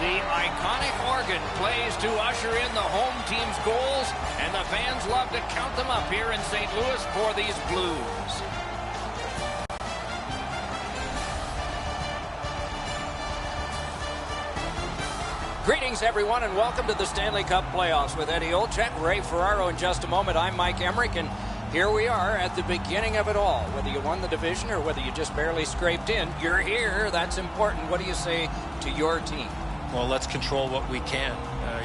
The iconic organ plays to usher in the home team's goals, and the fans love to count them up here in St. Louis for these Blues. Greetings, everyone, and welcome to the Stanley Cup playoffs with Eddie Olczyk, Ray Ferraro in just a moment. I'm Mike Emrick, and here we are at the beginning of it all. Whether you won the division or whether you just barely scraped in, you're here. That's important. What do you say to your team? Well, let's control what we can.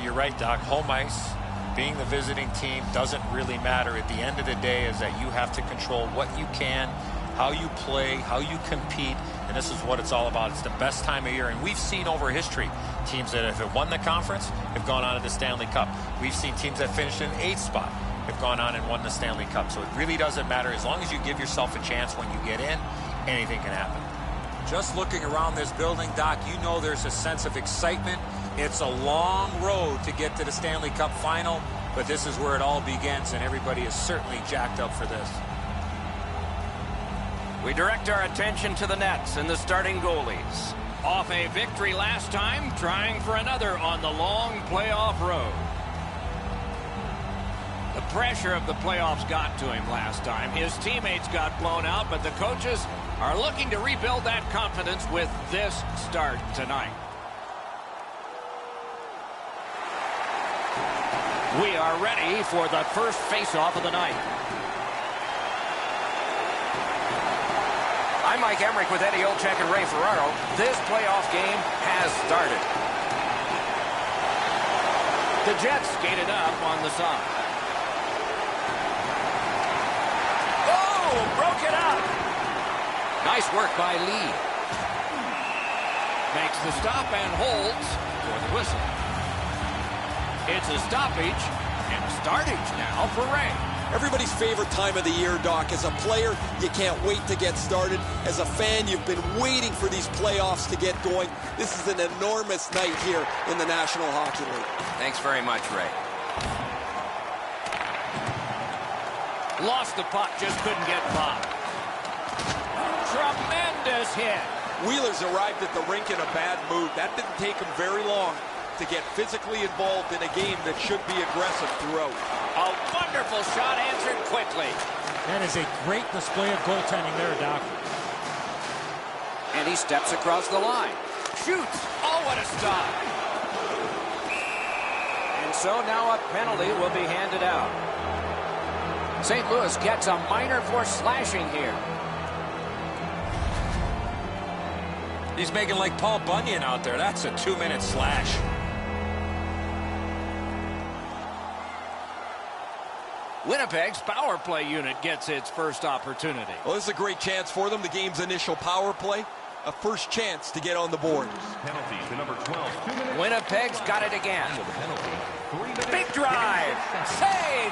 You're right, Doc. Home ice, being the visiting team, doesn't really matter. At the end of the day is that you have to control what you can, how you play, how you compete, and this is what it's all about. It's the best time of year, and we've seen over history teams that have won the conference have gone on to the Stanley Cup. We've seen teams that finished in 8th spot have gone on and won the Stanley Cup. So it really doesn't matter. As long as you give yourself a chance when you get in, anything can happen. Just looking around this building, Doc, you know there's a sense of excitement. It's a long road to get to the Stanley Cup final, but this is where it all begins, and everybody is certainly jacked up for this. We direct our attention to the nets and the starting goalies. Off a victory last time, trying for another on the long playoff road. The pressure of the playoffs got to him last time. His teammates got blown out, but the coaches are looking to rebuild that confidence with this start tonight. We are ready for the first face-off of the night. I'm Mike Emrick with Eddie Olczyk and Ray Ferraro. This playoff game has started. The Jets skated up on the side. Oh, broke it up. Nice work by Lee. Makes the stop and holds for the whistle. It's a stoppage and a startage now for Ray. Everybody's favorite time of the year, Doc. As a player, you can't wait to get started. As a fan, you've been waiting for these playoffs to get going. This is an enormous night here in the National Hockey League. Thanks very much, Ray. Lost the puck, just couldn't get by. Tremendous hit. Wheeler's arrived at the rink in a bad mood. That didn't take him very long to get physically involved in a game that should be aggressive throughout. A wonderful shot answered quickly. That is a great display of goaltending there, Doc. And he steps across the line. Shoots. Oh, what a stop. And so now a penalty will be handed out. St. Louis gets a minor for slashing here. He's making like Paul Bunyan out there. That's a 2-minute slash. Winnipeg's power play unit gets its first opportunity. Well, this is a great chance for them. The game's initial power play. A first chance to get on the board. Penalty to number 12. 2 minutes. Winnipeg's got it again. Penalty. 3 minutes. Big drive. Save.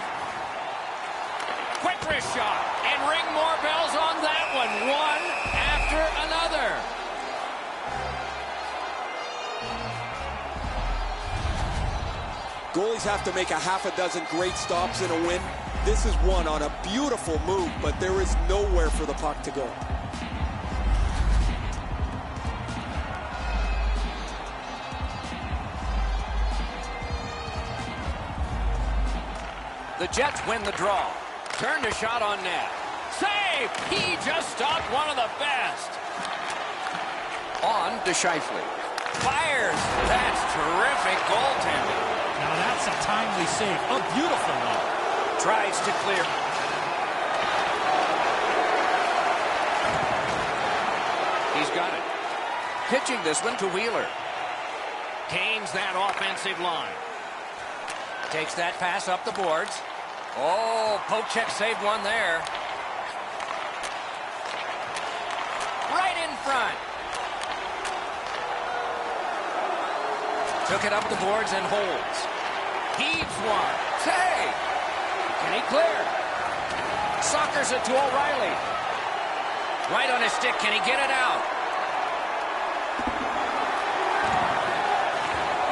Quick wrist shot. And ring more bells on that one. One after another. Goalies have to make a half a dozen great stops in a win. This is one on a beautiful move, but there is nowhere for the puck to go. The Jets win the draw. Turned a shot on net. Save! He just stopped one of the best. On to Scheifele. Fires. That's terrific goaltending. Now that's a timely save. A beautiful one. Tries to clear. He's got it. Pitching this one to Wheeler. Gains that offensive line. Takes that pass up the boards. Oh, Pochek saved one there. Right in front. Took it up the boards and holds. Heaves one. Save. Can he clear? Sockers it to O'Reilly. Right on his stick. Can he get it out?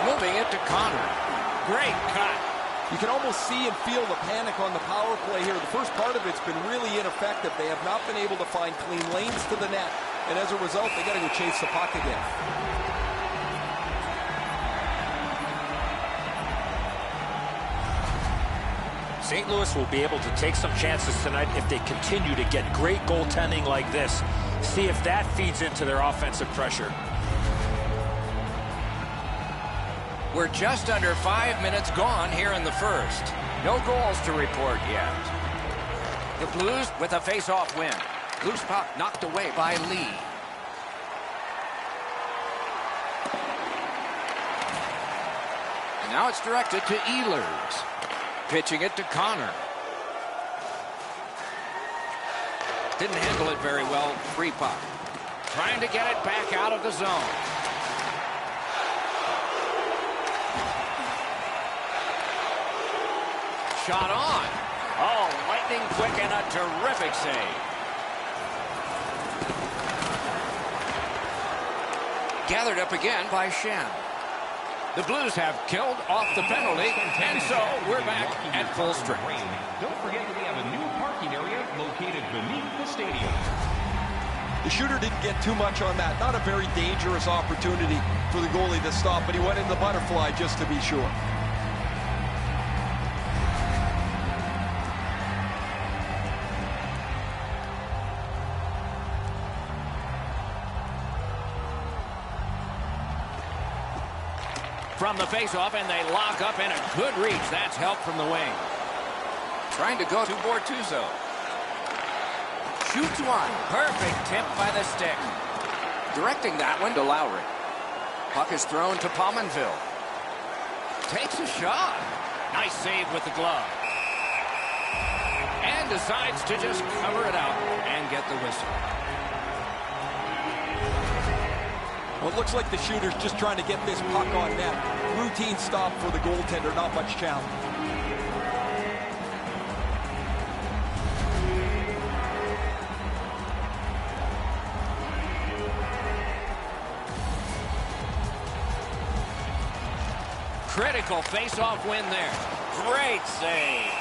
Moving it to Connor. Great cut. You can almost see and feel the panic on the power play here. The first part of it's been really ineffective. They have not been able to find clean lanes to the net. And as a result, they got to go chase the puck again. St. Louis will be able to take some chances tonight if they continue to get great goaltending like this. See if that feeds into their offensive pressure. We're just under 5 minutes gone here in the first. No goals to report yet. The Blues with a face-off win. Loose puck knocked away by Lee. And now it's directed to Ehlers. Pitching it to Connor. Didn't handle it very well. Free puck. Trying to get it back out of the zone. Shot on. Oh, lightning quick and a terrific save. Gathered up again by Shen. The Blues have killed off the penalty, and so we're back at full strength. Don't forget that we have a new parking area located beneath the stadium. The shooter didn't get too much on that. Not a very dangerous opportunity for the goalie to stop, but he went in the butterfly just to be sure. From the faceoff, and they lock up in a good reach. That's help from the wing. Trying to go to Bortuzzo. Shoots one. Perfect tip by the stick. Directing that one to Lowry. Puck is thrown to Pominville. Takes a shot. Nice save with the glove. And decides to just cover it out and get the whistle. Well, it looks like the shooter's just trying to get this puck on net. Routine stop for the goaltender, not much challenge. Critical face-off win there. Great save.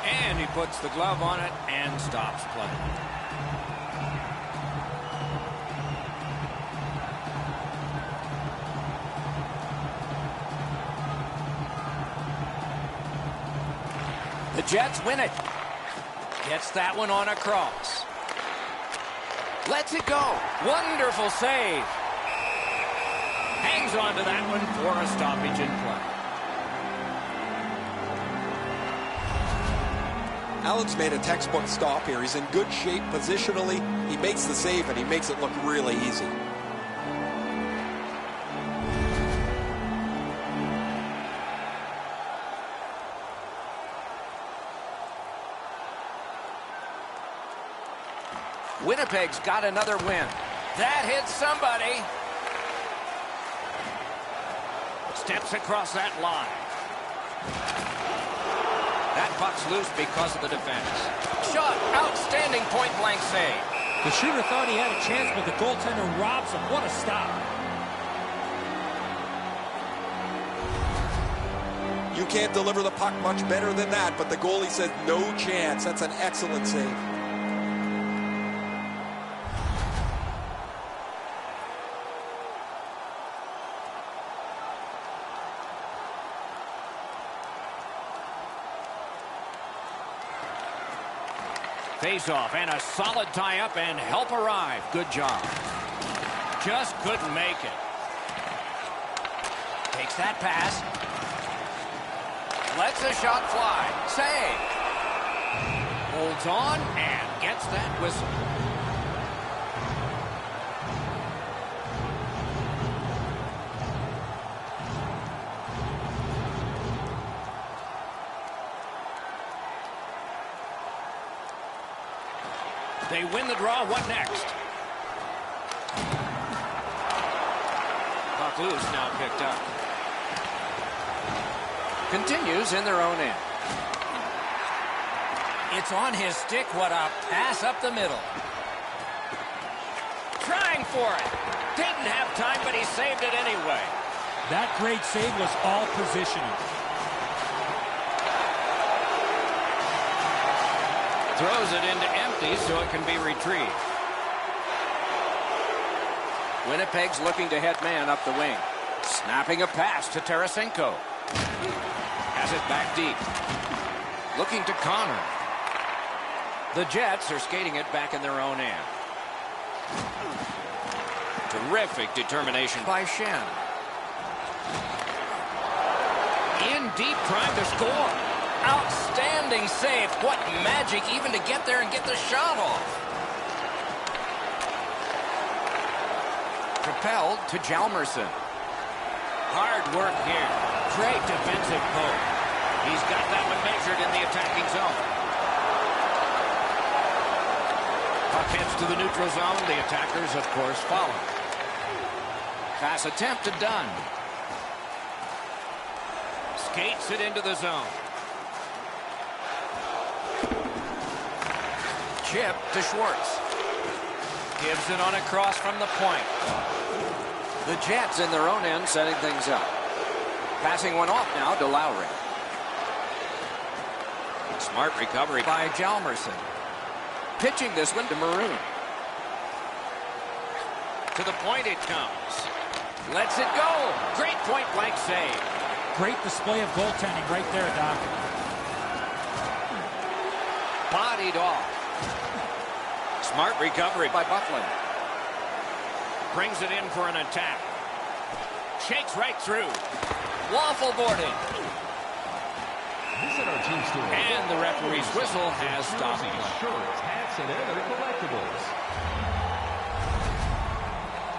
And he puts the glove on it and stops play. The Jets win it. Gets that one on across. Lets it go. Wonderful save. Hangs on to that one for a stoppage in play. Allen's made a textbook stop here. He's in good shape positionally. He makes the save, and he makes it look really easy. Winnipeg's got another win. That hits somebody. Steps across that line. That puck's loose because of the defense. Shot. Outstanding point-blank save. The shooter thought he had a chance, but the goaltender robs him. What a stop. You can't deliver the puck much better than that, but the goalie said no chance. That's an excellent save. Face-off and a solid tie-up and help arrive. Good job. Just couldn't make it. Takes that pass. Lets a shot fly. Save. Holds on and gets that whistle. They win the draw. What next? Puck loose, now picked up. Continues in their own end. It's on his stick. What a pass up the middle. Trying for it. Didn't have time, but he saved it anyway. That great save was all positioning. Throws it into empty so it can be retrieved. Winnipeg's looking to head man up the wing. Snapping a pass to Tarasenko. Has it back deep. Looking to Connor. The Jets are skating it back in their own end. Terrific determination by Shen. In deep, trying to score. Outstanding save. What magic even to get there and get the shot off. Propelled to Hjalmarsson. Hard work here. Great defensive poke. He's got that one measured in the attacking zone. Puck heads to the neutral zone. The attackers, of course, follow. Pass attempt to Dunn. Skates it into the zone. Chip to Schwartz. Gives it on a cross from the point. The Jets in their own end setting things up. Passing one off now to Lowry. Smart recovery by Hjalmarsson. Pitching this one to Maroon. To the point it comes. Lets it go. Great point-blank save. Great display of goaltending right there, Doc. Bodied off. Smart recovery by Buckland. Brings it in for an attack. Shakes right through. Waffle boarding. Visit our team store. And the referee's whistle has stopped play. Shirts, hats, and other collectibles.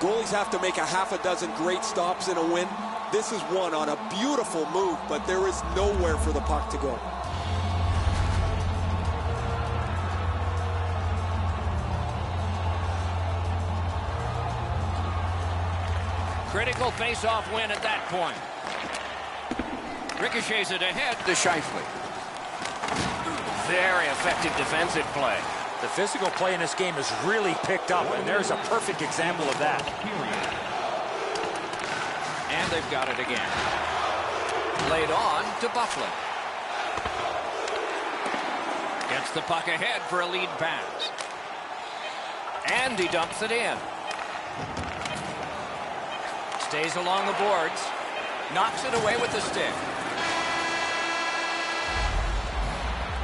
Goalies have to make a half a dozen great stops in a win. This is one on a beautiful move, but there is nowhere for the puck to go. Critical face-off win at that point. Ricochets it ahead to Scheifele. Very effective defensive play. The physical play in this game has really picked up, and there's a perfect example of that. And they've got it again. Laid on to Buckland. Gets the puck ahead for a lead pass. And he dumps it in. Stays along the boards. Knocks it away with the stick.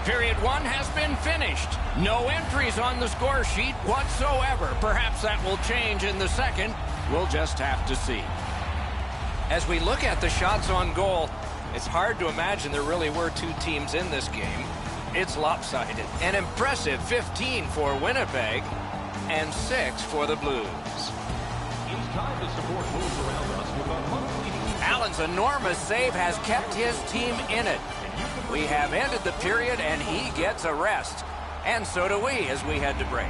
Period one has been finished. No entries on the score sheet whatsoever. Perhaps that will change in the second. We'll just have to see. As we look at the shots on goal, it's hard to imagine there really were two teams in this game. It's lopsided. An impressive 15 for Winnipeg and 6 for the Blues. It's time to support those around us with a monthly. Allen's enormous save has kept his team in it. We have ended the period, and he gets a rest. And so do we as we head to break.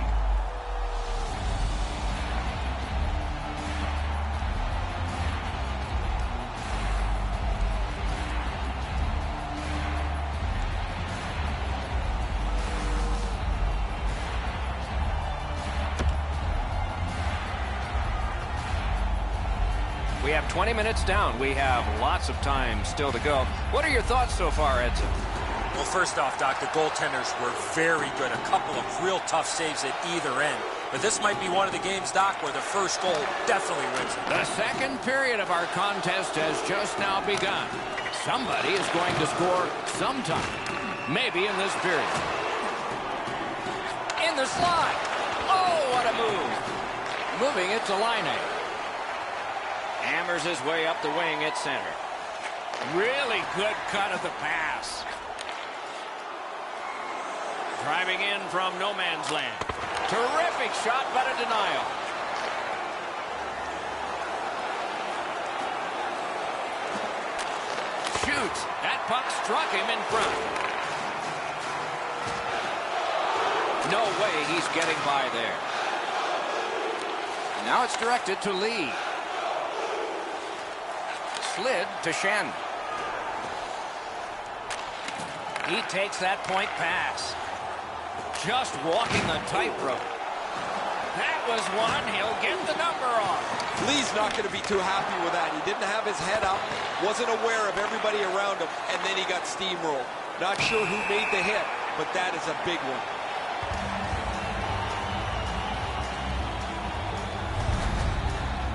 We have 20 minutes down. We have lots of time still to go. What are your thoughts so far, Edson? Well, first off, Doc, the goaltenders were very good. A couple of real tough saves at either end. But this might be one of the games, Doc, where the first goal definitely wins it. The second period of our contest has just now begun. Somebody is going to score sometime. Maybe in this period. In the slot. Oh, what a move. Moving it to Laine. Hammers his way up the wing at center. Really good cut of the pass. Driving in from no man's land. Terrific shot, but a denial. Shoots. That puck struck him in front. No way he's getting by there. Now it's directed to Lee. Slid to Shen. He takes that point pass. Just walking the tightrope. That was one. He'll get the number off. Lee's not going to be too happy with that. He didn't have his head up, wasn't aware of everybody around him, and then he got steamrolled. Not sure who made the hit, but that is a big one.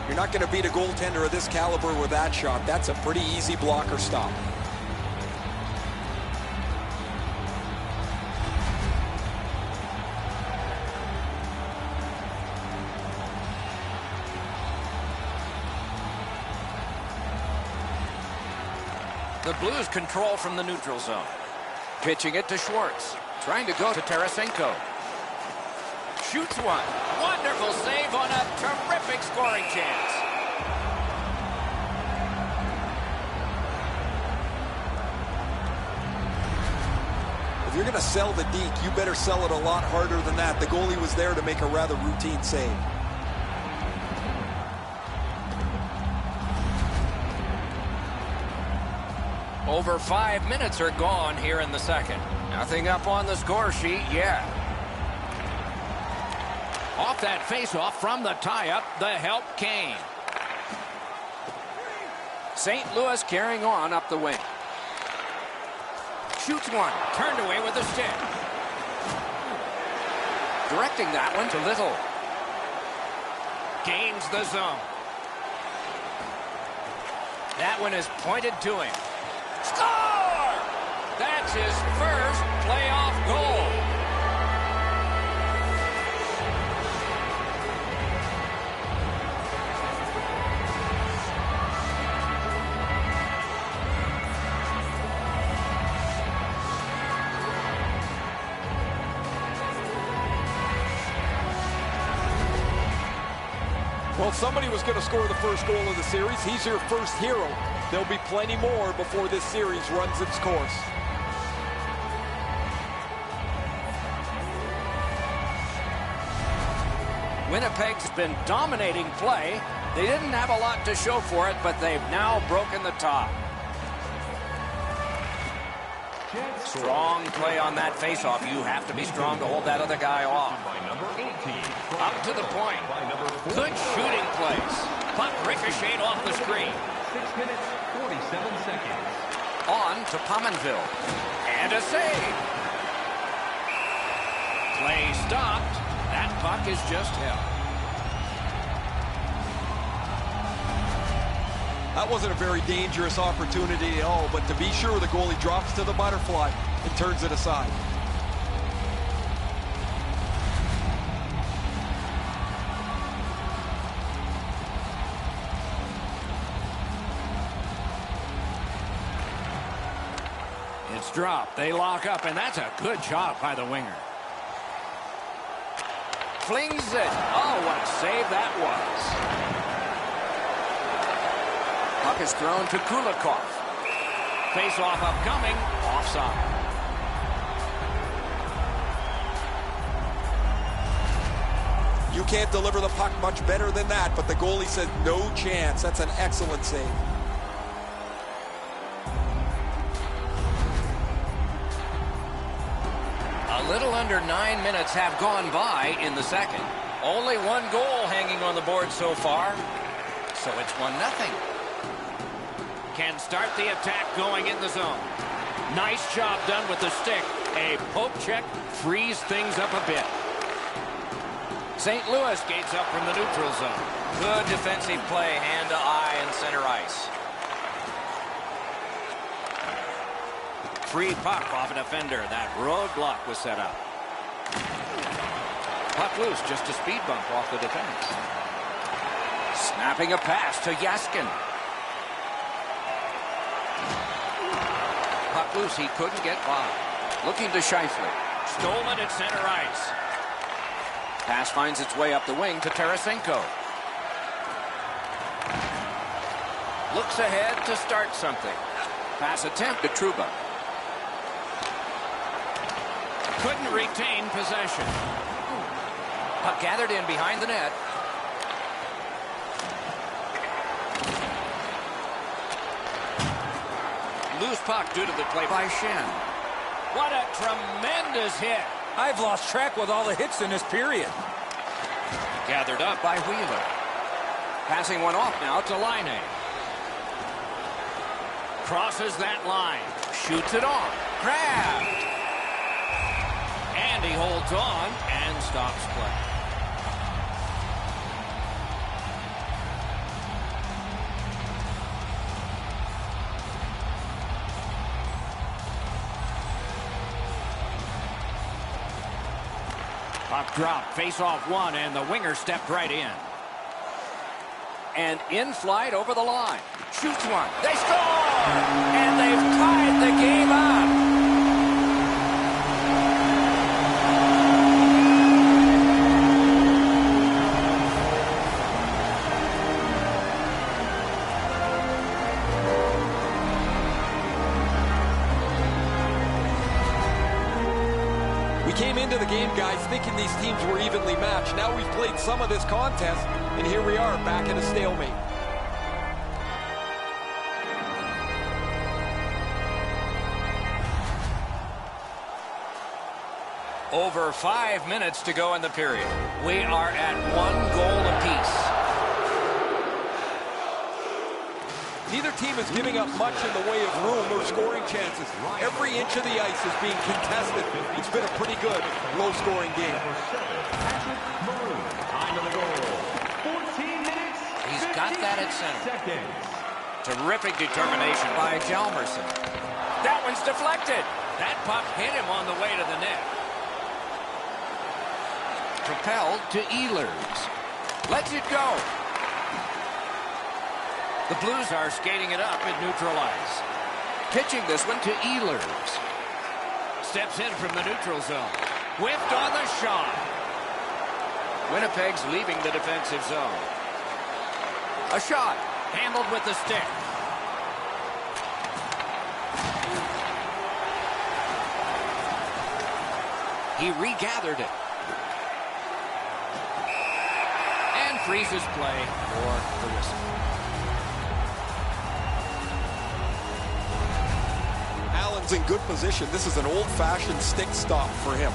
You're not going to beat a goaltender of this caliber with that shot. That's a pretty easy blocker stop. The Blues control from the neutral zone. Pitching it to Schwartz. Trying to go to Tarasenko. Shoots one. Wonderful save on a terrific scoring chance. If you're going to sell the deke, you better sell it a lot harder than that. The goalie was there to make a rather routine save. Over 5 minutes are gone here in the second. Nothing up on the score sheet yet. Off that faceoff from the tie-up, the help came. St. Louis carrying on up the wing. Shoots one, turned away with the stick. Directing that one to Little. Gains the zone. That one is pointed to him. Score! That's his first playoff goal. Well, somebody was going to score the first goal of the series. He's your first hero. There'll be plenty more before this series runs its course. Winnipeg's been dominating play. They didn't have a lot to show for it, but they've now broken the top. Strong play on that faceoff. You have to be strong to hold that other guy off. Up to the point. Good shooting place. Puck ricocheted off the screen. 6 minutes, 47 seconds. On to Pominville. And a save. Play stopped. That puck is just held. That wasn't a very dangerous opportunity at all, but to be sure, the goalie drops to the butterfly and turns it aside. It's dropped. They lock up, and that's a good job by the winger. Flings it. Oh, what a save that was. Puck is thrown to Kulikov. Face-off upcoming. Offside. You can't deliver the puck much better than that, but the goalie said no chance. That's an excellent save. A little under 9 minutes have gone by in the second. Only one goal hanging on the board so far. So it's 1-0. Can start the attack going in the zone. Nice job done with the stick. A poke check frees things up a bit. St. Louis gates up from the neutral zone. Good defensive play, hand to eye and center ice. Free puck off a defender. That roadblock was set up. Puck loose, just a speed bump off the defense. Snapping a pass to Jaskin. Puck loose, he couldn't get by. Looking to Scheifele. Stolen at center ice. Pass finds its way up the wing to Tarasenko. Looks ahead to start something. Pass attempt to Trouba. Couldn't retain possession. Puck gathered in behind the net. Loose puck due to the play by Shen. What a tremendous hit. I've lost track with all the hits in this period. Gathered up by Wheeler. Passing one off now to Laine. Crosses that line. Shoots it on. Grabbed. And he holds on and stops play. Puck drop, face off one, and the winger stepped right in. And in flight over the line. Shoots one. They score! And they've tied the game up. Came into the game, guys, thinking these teams were evenly matched. Now we've played some of this contest, and here we are back at a stalemate. Over 5 minutes to go in the period. We are at 1 goal apiece. Neither team is giving up much in the way of room or scoring chances. Every inch of the ice is being contested. It's been a pretty good, low-scoring game. He's got that at center. Terrific determination by Hjalmarsson. That one's deflected. That puck hit him on the way to the net. Propelled to Ehlers. Lets it go. The Blues are skating it up at neutral ice. Pitching this one to Ehlers. Steps in from the neutral zone. Whiffed on the shot. Winnipeg's leaving the defensive zone. A shot. Handled with the stick. He regathered it. And freezes play for the whistle. Allen's in good position. This is an old-fashioned stick stop for him.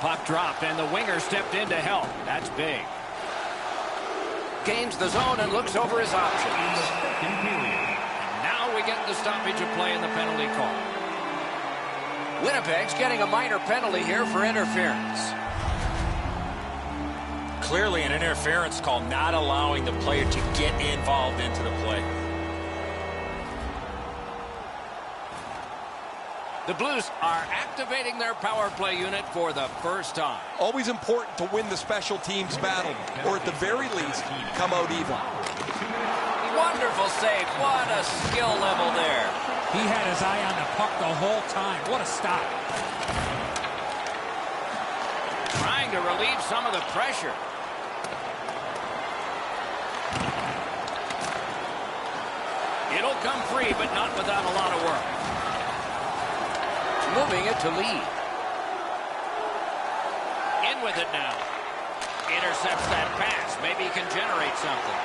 Puck dropped, and the winger stepped in to help. That's big. Gains the zone and looks over his options. And now we get the stoppage of play in the penalty call. Winnipeg's getting a minor penalty here for interference. Clearly an interference call, not allowing the player to get involved into the play. The Blues are activating their power play unit for the first time. Always important to win the special teams battle, or at the very least, come out even. Wonderful save. What a skill level there. He had his eye on the puck the whole time. What a stop. Trying to relieve some of the pressure. It'll come free, but not without a lot of work. Moving it to Lee. In with it now. Intercepts that pass. Maybe he can generate something.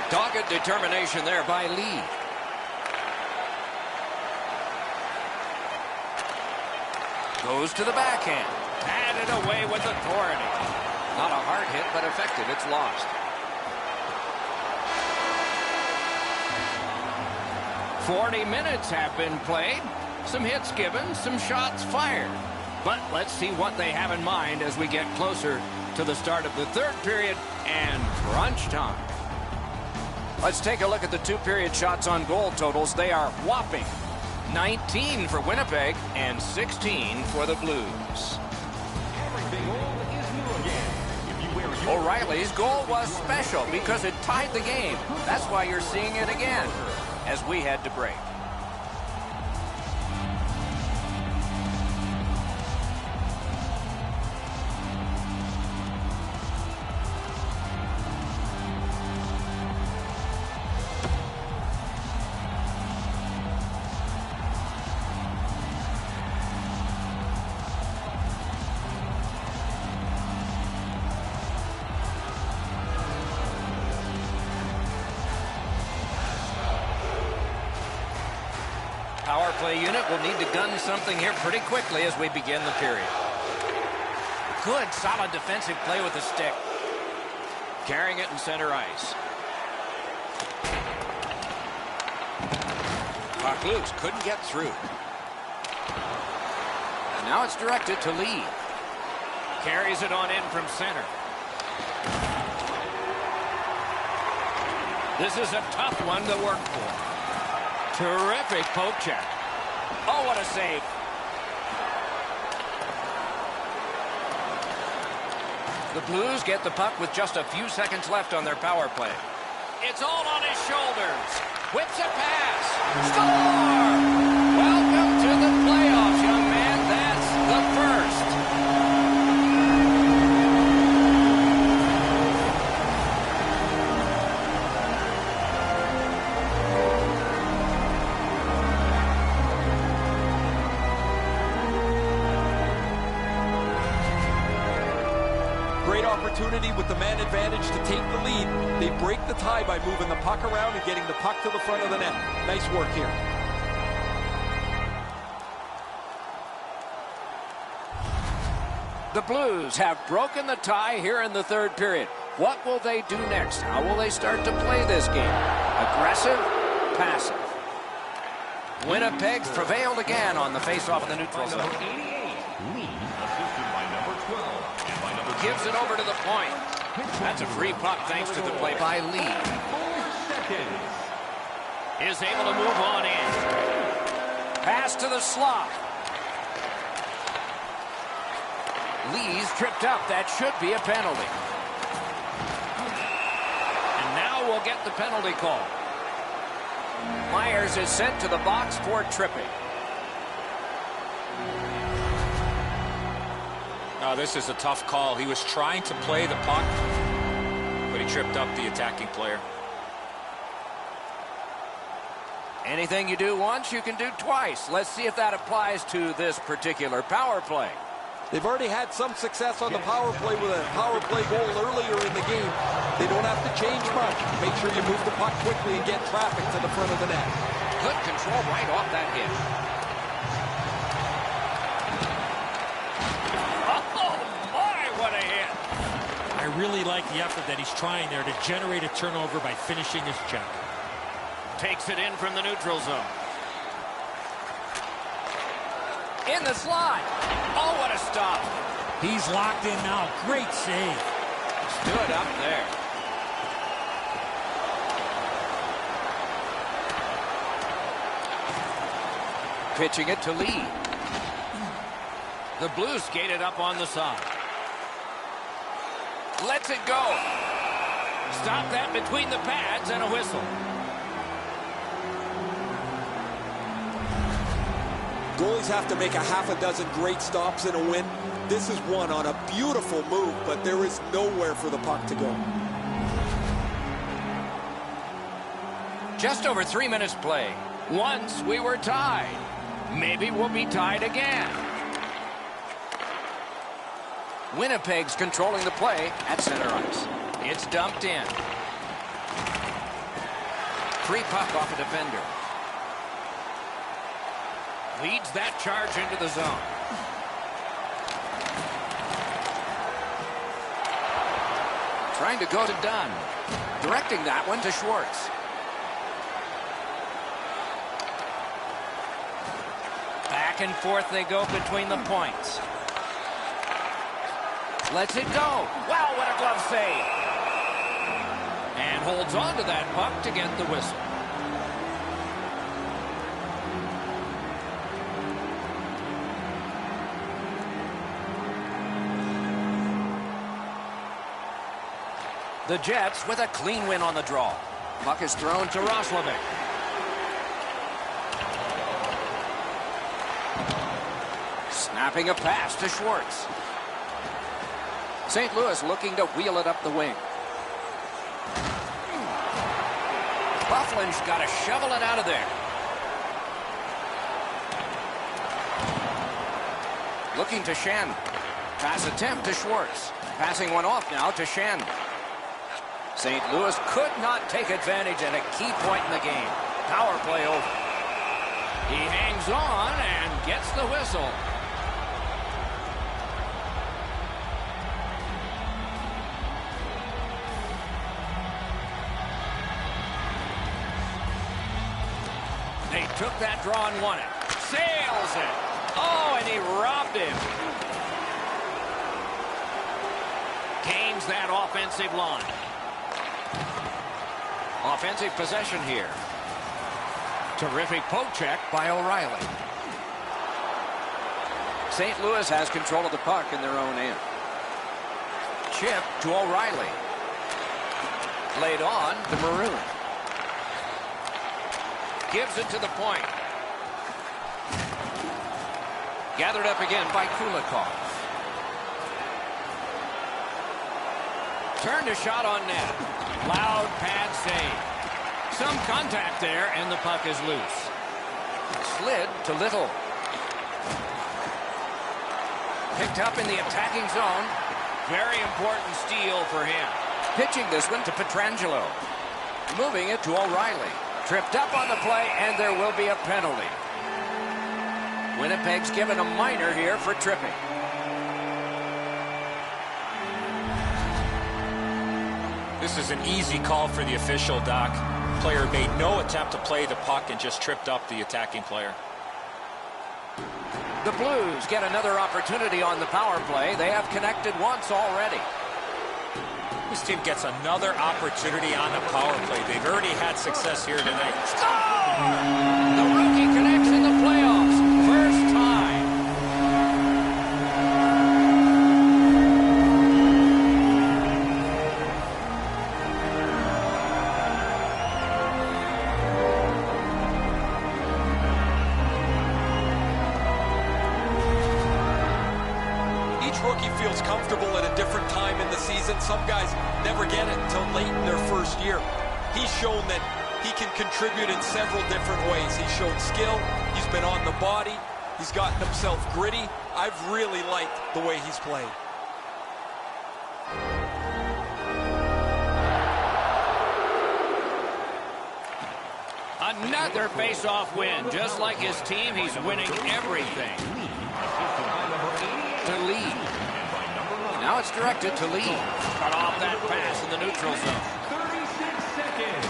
Dogged determination there by Lee. Goes to the backhand. Patted away with authority. Not a hard hit, but effective. It's lost. "40 minutes have been played. Some hits given, some shots fired. But let's see what they have in mind as we get closer to the start of the third period and crunch time. Let's take a look at the two-period shots on goal totals. They are whopping 19 for Winnipeg and 16 for the Blues. O'Reilly's goal was special because it tied the game. That's why you're seeing it again as we head to break. Power play unit will need to gun something here pretty quickly as we begin the period. Good, solid defensive play with the stick. Carrying it in center ice. Puck loose, couldn't get through. And now it's directed to Lee. Carries it on in from center. This is a tough one to work for. Terrific poke check. Oh, what a save. The Blues get the puck with just a few seconds left on their power play. It's all on his shoulders. Whips a pass. Score! Welcome to the playoffs, young man. That's the first. Great opportunity with the man advantage to take the lead. They break the tie by moving the puck around and getting the puck to the front of the net. Nice work here. The Blues have broken the tie here in the third period. What will they do next? How will they start to play this game? Aggressive? Passive? Winnipeg's prevailed again on the face-off in the neutral zone. Number 88, Lee, assisted by number 12 and by number Gives it over to the point. That's a free puck thanks to the play by Lee. 4 seconds. Is able to move on in. Pass to the slot. Lee's tripped up. That should be a penalty. And now we'll get the penalty call. Myers is sent to the box for tripping. Now, this is a tough call. He was trying to play the puck, but he tripped up the attacking player. Anything you do once, you can do twice. Let's see if that applies to this particular power play. They've already had some success on the power play with a power play goal earlier in the game. They don't have to change much. Make sure you move the puck quickly and get traffic to the front of the net. Good control right off that hit. Oh, my, what a hit. I really like the effort that he's trying there to generate a turnover by finishing his check. Takes it in from the neutral zone. In the slot. Oh, what a stop. He's locked in now. Great save. Stood up there. Pitching it to Lee. The Blues skated up on the side. Lets it go. Stop that between the pads and a whistle. Goalies have to make a half a dozen great stops in a win. This is one on a beautiful move, but there is nowhere for the puck to go. Just over 3 minutes play. Once we were tied. Maybe we'll be tied again. Winnipeg's controlling the play at center ice. It's dumped in. Free puck off a defender. Leads that charge into the zone. Trying to go to Dunn. Directing that one to Schwartz. Back and forth they go between the points. Lets it go. Wow, what a glove save. And holds on to that puck to get the whistle. The Jets with a clean win on the draw. Puck is thrown to Roslovic. Snapping a pass to Schwartz. St. Louis looking to wheel it up the wing. Bufflin's got to shovel it out of there. Looking to Shen. Pass attempt to Schwartz. Passing one off now to Shen. St. Louis could not take advantage at a key point in the game. Power play over. He hangs on and gets the whistle. They took that draw and won it. Sails it. Oh, and he robbed him. Gains that offensive line. Offensive possession here. Terrific poke check by O'Reilly. St. Louis has control of the puck in their own end. Chip to O'Reilly. Laid on to Maroon. Gives it to the point. Gathered up again by Kulikov. Turned a shot on net. Loud pad save. Some contact there, and the puck is loose. Slid to Little. Picked up in the attacking zone. Very important steal for him. Pitching this one to Pietrangelo. Moving it to O'Reilly. Tripped up on the play, and there will be a penalty. Winnipeg's given a minor here for tripping. This is an easy call for the official, Doc. Player made no attempt to play the puck and just tripped up the attacking player. The Blues get another opportunity on the power play. They have connected once already. This team gets another opportunity on the power play. They've already had success here tonight. Score! The rookie connects in the playoffs. First time. Rookie feels comfortable at a different time in the season. Some guys never get it until late in their first year. He's shown that he can contribute in several different ways. He's shown skill. He's been on the body. He's gotten himself gritty. I've really liked the way he's played. Another face-off win. Just like his team, he's winning everything. To Lee. Now it's directed to Lee. Cut off that pass in the neutral zone. 36 seconds.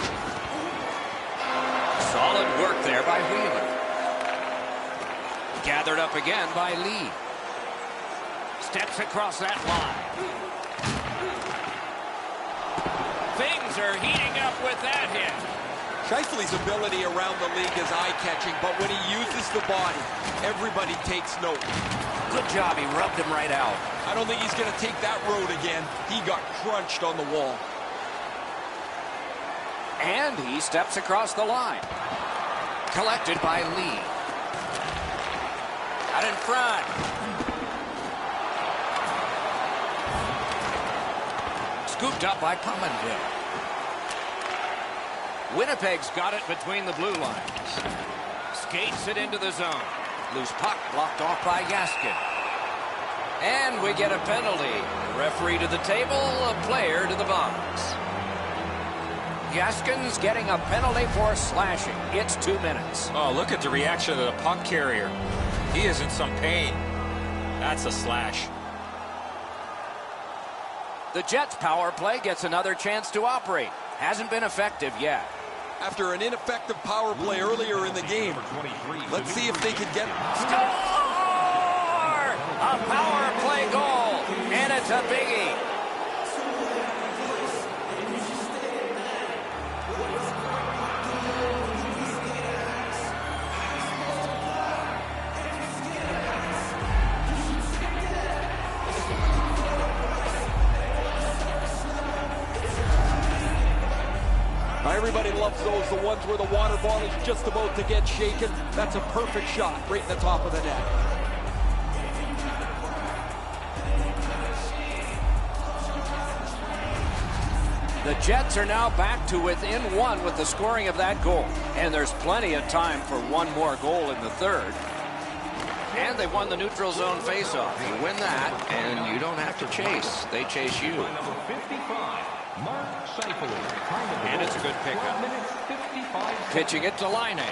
Solid work there by Wheeler. Gathered up again by Lee. Steps across that line. Things are heating up with that hit. Scheifele's ability around the league is eye-catching, but when he uses the body, everybody takes note. Good job. He rubbed him right out. I don't think he's going to take that road again. He got crunched on the wall. And he steps across the line. Collected by Lee. Out in front. Scooped up by Pominville. Winnipeg's got it between the blue lines. Skates it into the zone. Loose puck blocked off by Gaskin. And we get a penalty. The referee to the table, a player to the box. Gaskin's getting a penalty for slashing. It's 2 minutes. Oh, look at the reaction of the puck carrier. He is in some pain. That's a slash. The Jets' power play gets another chance to operate. Hasn't been effective yet. After an ineffective power play earlier in the game, let's see if they can get... Score! A power play goal, and it's a biggie. Everybody loves those, the ones where the water ball is just about to get shaken. That's a perfect shot right in the top of the net. The Jets are now back to within one with the scoring of that goal. And there's plenty of time for one more goal in the third. And they won the neutral zone faceoff. You win that, and you don't have to chase. They chase you. Number 55, Mark Scheifele. And it's a good pickup. 12 minutes, 55 Pitching it to Laine.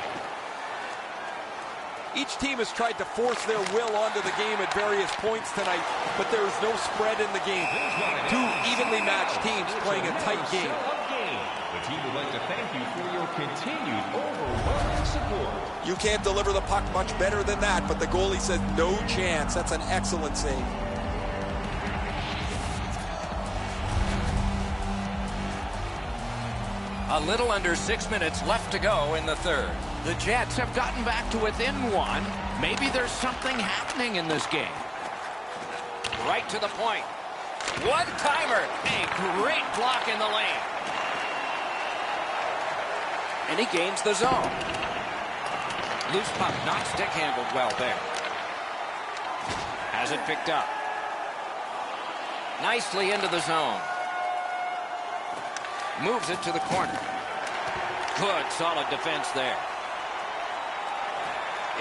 Each team has tried to force their will onto the game at various points tonight, but there is no spread in the game. Two evenly matched teams playing a tight game. The team would like to thank you for your continued overwhelming support. You can't deliver the puck much better than that, but the goalie says no chance. That's an excellent save. A little under 6 minutes left to go in the third. The Jets have gotten back to within one. Maybe there's something happening in this game. Right to the point. One-timer. A great block in the lane. And he gains the zone. Loose puck, not stick handled well there. Has it picked up. Nicely into the zone. Moves it to the corner. Good, solid defense there.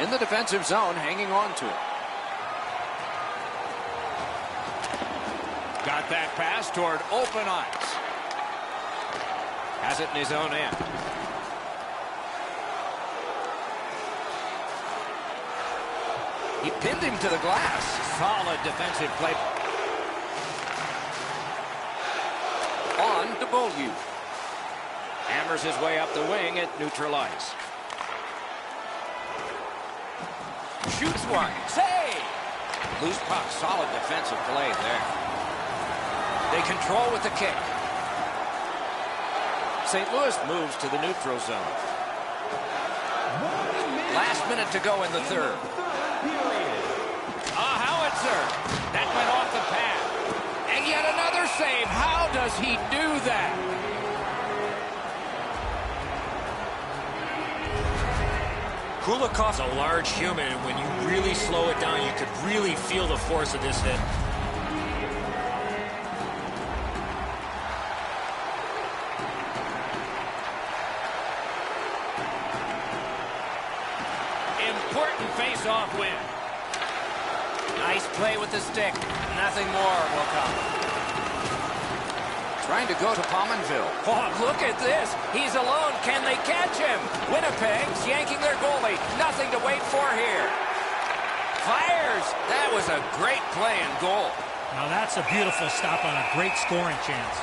In the defensive zone, hanging on to it. Got that pass toward open ice. Has it in his own end. He pinned him to the glass. Solid defensive play. On to Beaulieu. Hammers his way up the wing at neutral ice. Shoots one. Save! Loose puck. Solid defensive play there. They control with the kick. St. Louis moves to the neutral zone. Last minute to go in the third. A howitzer. That went off the pad. And yet another save. How does he do that? Kulikov's a large human, and when you really slow it down, you could really feel the force of this hit. Important face-off win. Nice play with the stick. Nothing more will come. Trying to go to Pominville. Oh, look at this. He's alone. Can they catch him? Winnipeg's yanking their goalie. Nothing to wait for here. Fires. That was a great play and goal. Now that's a beautiful stop on a great scoring chance.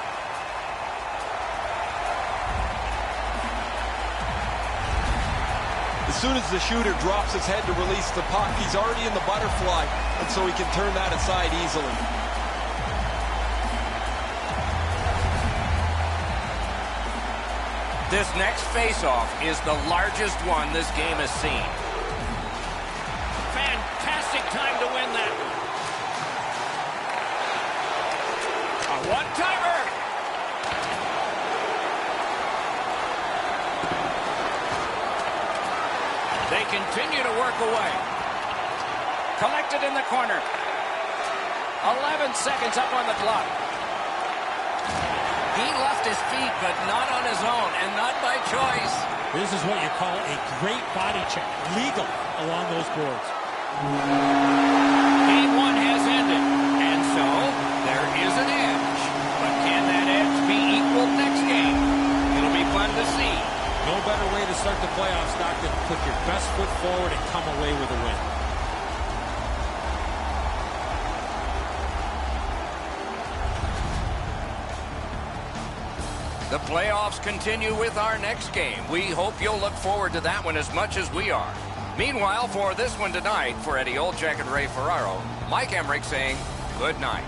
As soon as the shooter drops his head to release the puck, he's already in the butterfly, and so he can turn that aside easily. This next face-off is the largest one this game has seen. Fantastic time to win that one. A one-timer. They continue to work away. Collected in the corner. 11 seconds up on the clock. He left his feet, but not on his own, and not by choice. This is what you call a great body check. Legal along those boards. Game one has ended, and so there is an edge. But can that edge be equaled next game? It'll be fun to see. No better way to start the playoffs, Doc, than put your best foot forward and come away with a win. The playoffs continue with our next game. We hope you'll look forward to that one as much as we are. Meanwhile, for this one tonight, for Eddie Olczyk and Ray Ferraro, Mike Emrick saying good night.